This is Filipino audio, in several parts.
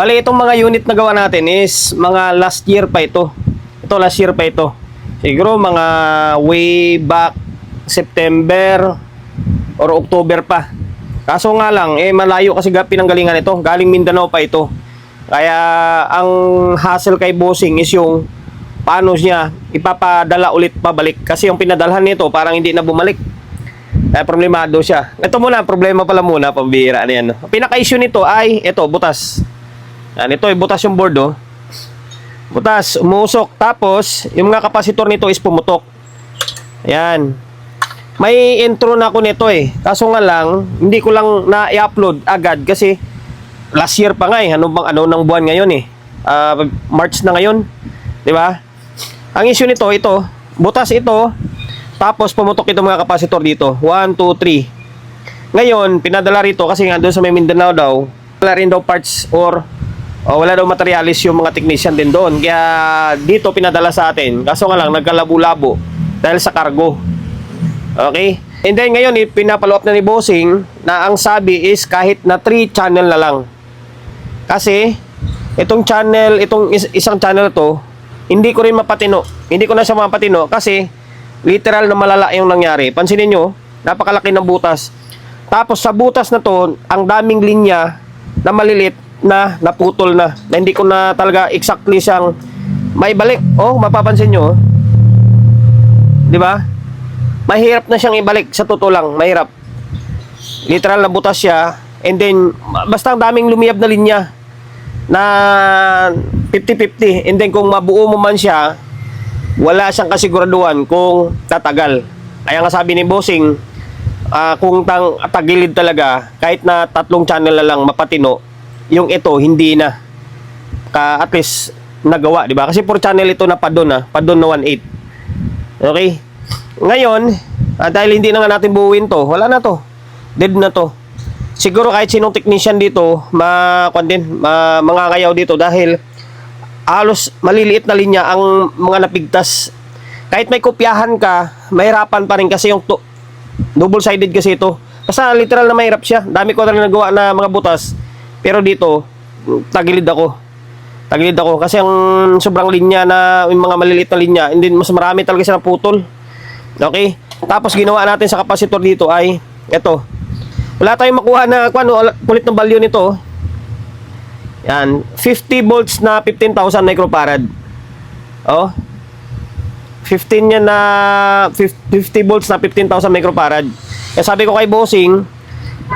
Bali, itong mga unit na gawa natin is mga last year pa ito. Ito, last year pa ito. Siguro mga way back September or October pa. Kaso nga lang, malayo kasi pinanggalingan ito. Galing Mindanao pa ito. Kaya, ang hassle kay bossing is yung paano niya ipapadala ulit pabalik. Kasi yung pinadalhan nito, parang hindi na bumalik. Kaya problemado siya. Ito muna, problema pala muna, pambihira na yan. Pinaka-issue nito ay, ito, butas. Yan, ito, butas yung board, oh. Butas, umusok. Tapos, yung mga kapasitor nito is pumutok. Ayan. May intro na ako nito eh. Kaso nga lang, hindi ko lang na-i-upload agad kasi last year pa nga eh. Ano ng buwan ngayon eh. March na ngayon. Diba? Ang issue nito, ito. Butas ito. Tapos, pumutok itong mga kapasitor dito. 1, 2, 3. Ngayon, pinadala rito kasi nga doon sa may Mindanao daw, wala rin daw parts or wala daw materialis yung mga technician din doon. Kaya dito pinadala sa atin. Kaso nga lang nagkalabo-labo dahil sa cargo. Okay? And then ngayon pinapalo up na ni bossing na ang sabi is kahit na 3 channel na lang. Kasi itong channel, itong isang channel to, hindi ko rin mapatino. Hindi ko na siya mapatino kasi literal na malala yung nangyari. Pansinin nyo, napakalaki ng butas. Tapos sa butas na to, ang daming linya na malilit na naputol na hindi ko na talaga exactly siyang maibalik. Oh, mapapansin nyo, oh. Di ba? Mahirap na siyang ibalik sa totoo lang, mahirap. Literal na butas siya and then basta ang daming lumiyab na linya na 50-50 and then kung mabuo mo man siya, wala siyang kasiguraduhan kung tatagal. Kaya nga sabi ni bossing, kung tagilid talaga kahit na 3 channel na lang mapatino, yung ito hindi na at least nagawa, di ba? Kasi 4 channel ito na padon na 1/8. Okay? Ngayon, dahil hindi na nga natin buuin to, wala na to. Dead na to. Siguro kahit sinong technician dito, mangangayaw dito dahil halos maliliit na linya ang mga napigtas. Kahit may kopyahan ka, mahirapan pa rin kasi yung double-sided kasi ito. Basta literal na mahirap siya. Dami ko na rin nagawa na mga butas. Pero dito, tagilid ako. Tagilid ako kasi ang sobrang linya na yung mga maliliit na linya, hindi mas marami talaga siya naputol. Okay? Tapos ginawa natin sa kapasitor dito ay ito. Wala tayong makuha na kulit ng value nito. Yan, 50 volts na 15,000 microfarad. Oh. 15 yan na 50 volts na 15,000 microfarad. Kaya sabi ko kay bossing,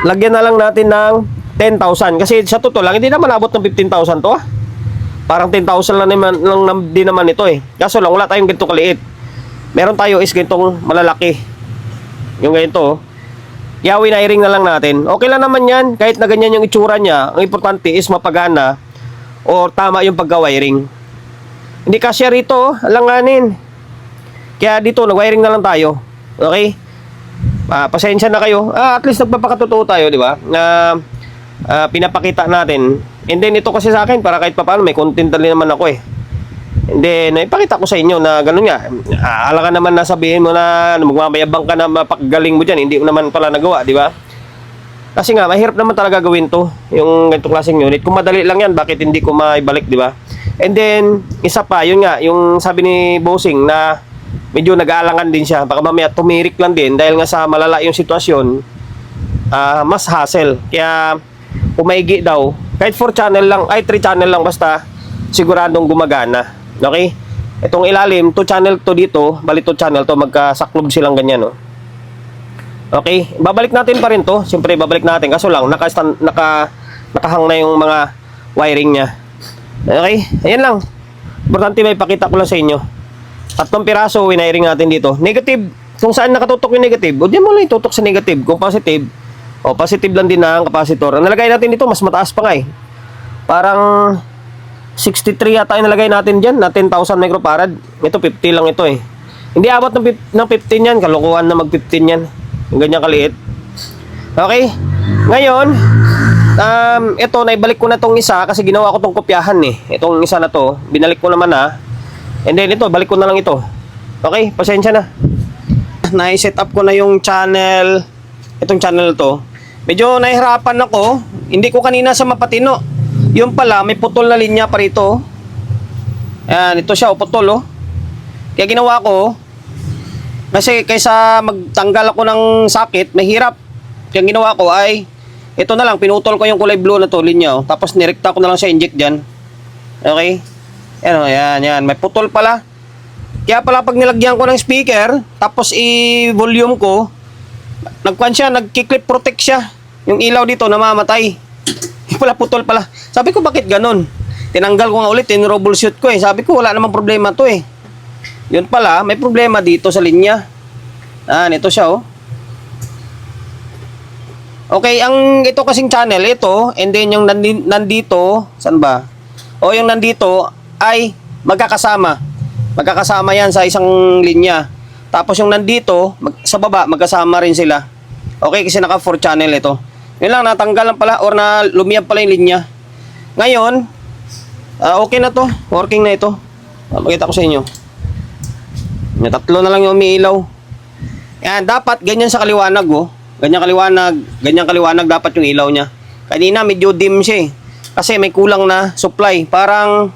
lagyan na lang natin ng 10,000 kasi sa totoo lang hindi naman abot ng 15,000 to. Parang 10,000 lang din naman ito eh. Kaso lang wala tayong ganitong kaliit. Meron tayo is ganitong malalaki. Yung ganito. Kaya winiring na lang natin. Okay lang naman yan kahit na ganyan yung itsura niya. Ang importante is mapagana o tama yung pagka-wiring. Hindi kasya rito, alanganin. Kaya dito nag-wiring na lang tayo. Okay? Pasensya na kayo. At least nagpapakatotoo tayo, di ba? Pinapakita natin. And then ito kasi sa akin para kahit papaano may content din naman ako eh. And then ipakita ko sa inyo na ganun nga. Ala ka naman na sabihin mo na magmamayabang ka na mapakagaling mo dyan. Hindi mo naman pala nagawa, di ba? Kasi nga mahirap naman talaga gawin to, yung ganitong klaseng unit. Kung madali lang yan, bakit hindi ko maibalik, di ba? And then isa pa, yun nga, yung sabi ni bossing na medyo nag-aalangan din siya. Baka mamaya tumirik lang din dahil nga sa malala yung sitwasyon, mas hassle. Kaya pumaigi daw, kahit 4 channel lang, ay 3 channel lang basta siguradong gumagana. Okay? Itong ilalim, 2 channel to dito, bali 2 channel to, magkasaklob silang ganyan, no? Okay? Babalik natin pa rin to. Siyempre, babalik natin. Kaso lang, nakahang na yung mga wiring niya. Okay? Ayan lang. Importante may pakita ko lang sa inyo. 3 piraso, winiring natin dito. Negative, kung saan nakatutok yung negative, o diyan mo lang itutok sa negative. Kung positive, positive lang din na ang kapasitor. Ang nalagay natin dito, mas mataas pa nga eh. Parang 63 yata yung nalagay natin dyan, na 10,000 microfarad. Ito 50 lang ito eh. Hindi abot ng 15 yan. Kalukuhan na mag 15 yan. Yung ganyan kaliit. Okay. Ngayon, ito, naibalik ko na tong isa kasi ginawa ko tong kopyahan eh. Itong isa na to, binalik ko naman na. And then ito, balik ko na lang ito. Okay, pasensya na. Na-set up ko na yung channel. Itong channel to. Medyo nahihirapan ako. Hindi ko kanina sa mapatino. Yung pala, may putol na linya pa rito. Ayan, ito siya, putol, oh. Kaya ginawa ko, kasi kaysa magtanggal ako ng sakit, mahirap. Kaya ginawa ko ay, ito na lang, pinutol ko yung kulay blue na to, linya, oh. Tapos nirekta ko na lang siya, inject dyan. Okay? Ayan, oh, yan. May putol pala. Kaya pala pag nilagyan ko ng speaker, tapos i-volume ko, nagkuhan siya, nagki-clip protect siya. Yung ilaw dito, namamatay. Pala putol pala. Sabi ko, bakit ganun? Tinanggal ko nga ulit, tin-troubleshoot ko eh. Sabi ko, wala namang problema to eh. Yun pala, may problema dito sa linya. Ito siya, oh. Okay, ang ito kasing channel, ito, and then yung nandito, saan ba? O yung nandito ay magkakasama. Magkakasama yan sa isang linya. Tapos yung nandito, sa baba, magkasama rin sila. Okay, kasi naka 4 channel ito. Yun lang, natanggal lang pala or na lumiyab pala yung linya. Ngayon, okay na to. Working na ito. Pakita ko sa inyo. May 3 na lang yung umiilaw. Yan, dapat ganyan sa kaliwanag, oh. Ganyan kaliwanag dapat yung ilaw niya. Kanina medyo dim siya eh. Kasi may kulang na supply. Parang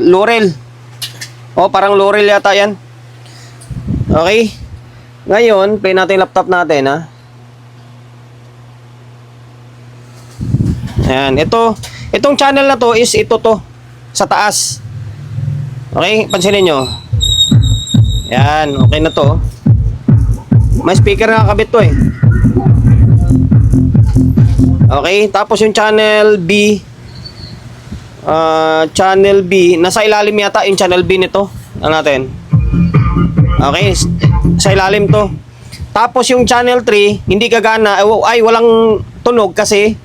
Laurel. Oh, parang Laurel yata yan. Okay. Ngayon, play natin yung laptop natin, ha. Ayan, itong channel na to is ito to sa taas. Okay, pansinin nyo. Ayan, okay na to. May speaker na nakakabit to eh. Okay, tapos yung channel B, nasa ilalim yata yung channel B nito. Ano natin? Okay, sa ilalim to. Tapos yung channel 3, hindi gagana, ay walang tunog kasi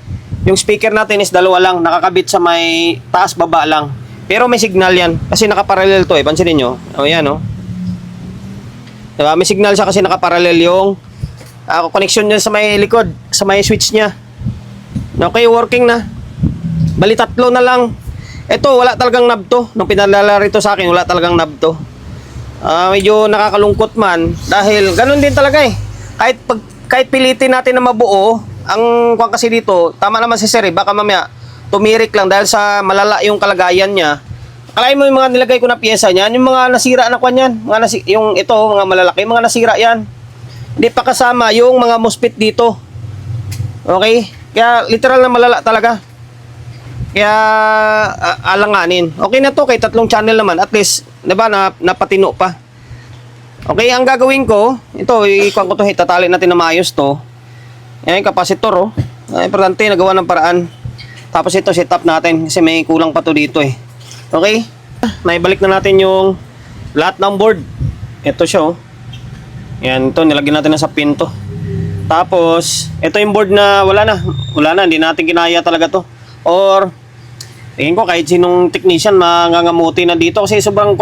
yung speaker natin is 2 lang, nakakabit sa may taas baba lang. Pero may signal yan kasi nakaparallel to eh, pansinin nyo. O yan o. Diba? May signal siya kasi nakaparallel yung connection niya sa may likod, sa may switch niya. Okay, working na. Bali 3 na lang. Ito, wala talagang knob to. Nung pinalala rito sa akin, wala talagang knob to. Medyo nakakalungkot man dahil ganun din talaga eh. Kahit pilitin natin na mabuo, ang kuwan kasi dito, tama naman si Sir eh, baka mamaya tumirik lang dahil sa malala yung kalagayan niya. Kalahin mo yung mga nilagay ko na pyesa niyan, yung mga nasira na kuwan yan, yung ito, mga malalaki, mga nasira yan. Hindi pa kasama yung mga MOSFET dito. Okay? Kaya literal na malala talaga. Kaya alanganin. Okay na to, kay 3 channel naman, at least, diba, napatino pa. Okay, ang gagawin ko, ito, ikuan ko to, itatali natin na maayos to. Ayan, kapasitor, oh. Importante, nagawa ng paraan. Tapos ito, setup natin, kasi may kulang pa to dito eh. Okay, naibalik na natin yung lahat ng board. Ito siya, oh. Ayan, ito, nilagyan natin na sa pin to. Tapos, ito yung board na wala na, hindi natin kinaya talaga to. Or, tingin ko kahit sinong technician mangangamuti na dito kasi sobrang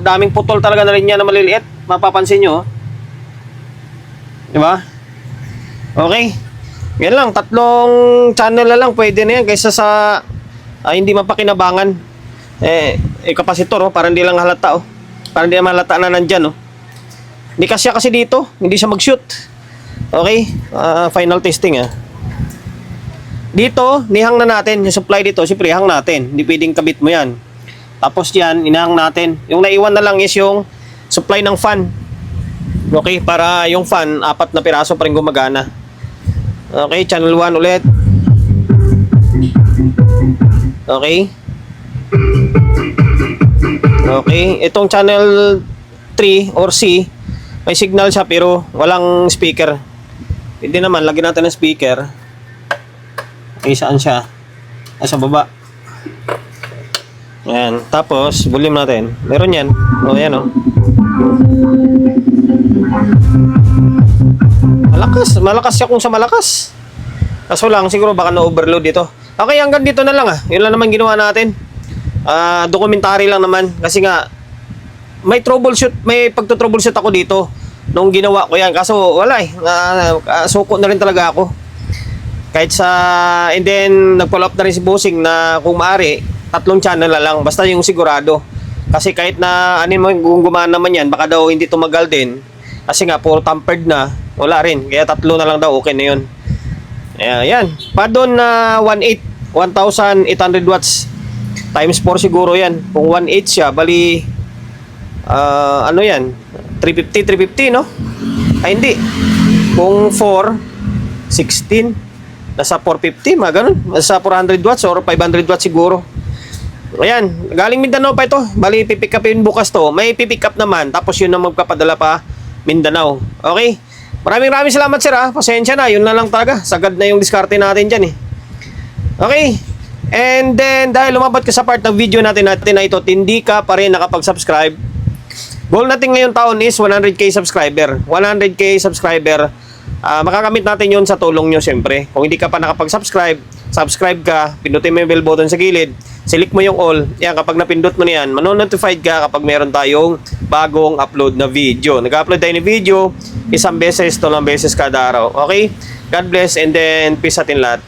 daming putol talaga na rin yan na maliliit. Mapapansin nyo, oh. Diba? Okay. Yan lang, 3 channel na lang pwede na yan kaysa sa hindi mapakinabangan. Kapasitor, oh, para hindi lang halata, oh. Para hindi naman halata na nandyan, oh. Hindi kasi dito, hindi siya mag-shoot. Okay, final testing, ah. Dito, nihang na natin yung supply dito, siyempre hang natin, hindi pwedeng kabit mo yan. Tapos yan, inahang natin. Yung naiwan na lang is yung supply ng fan. Okay, para yung fan, 4 na piraso pa rin gumagana. Okay, channel 1 ulit. Okay. Okay, itong channel 3 or C, may signal siya pero walang speaker. Hindi naman, lagyan natin ng speaker. Okay, saan siya? Sa baba. Ayan, tapos volume natin. Meron yan. O, ayan, o. Malakas siya kung sa malakas. Kaso lang, siguro baka na-overload dito. Okay, hanggang dito na lang, ah. Yun lang naman ginawa natin. Dokumentary lang naman. Kasi nga, may pagto-troubleshoot ako dito nung ginawa ko yan. Kaso wala eh. Suko na rin talaga ako. Kahit and then nag-follow up na rin si Bossing na kung maaari, 3 channel na lang. Basta yung sigurado. Kasi kahit na kung gumana naman yan, baka daw hindi tumagal din. Kasi nga, puro tampered na. Wala rin. Kaya 3 na lang daw, okay na yun. Ayan. Pa doon na 1,800 watts times 4 siguro yan. Kung 1.8 siya, bali ano yan? 350 no? Ay hindi. Kung 4, 16, nasa 450, mga ganun. Nasa 400 watts or 500 watts siguro. Ayan, galing Mindanao pa ito. Bali, pipick upin bukas to. May pipick up naman, tapos yun na magpapadala pa Mindanao. Okay? Maraming salamat sir ha. Pasensya na, yun na lang talaga. Sagad na yung diskarte natin dyan eh. Okay? And then, dahil lumabot ka sa part ng video natin na ito, hindi ka pa rin nakapag-subscribe. Goal natin ngayong taon is 100k subscriber. 100k subscriber. Makakamit natin yun sa tulong nyo siyempre. Kung hindi ka pa nakapag-subscribe, subscribe ka, pindutin mo yung bell button sa gilid, select mo yung all. Yan, kapag napindot mo na yan, manonotified ka kapag meron tayong bagong upload na video. Nag-upload tayo ng video, isang beses, 2 beses kada araw. Okay? God bless and then peace sa atin lahat.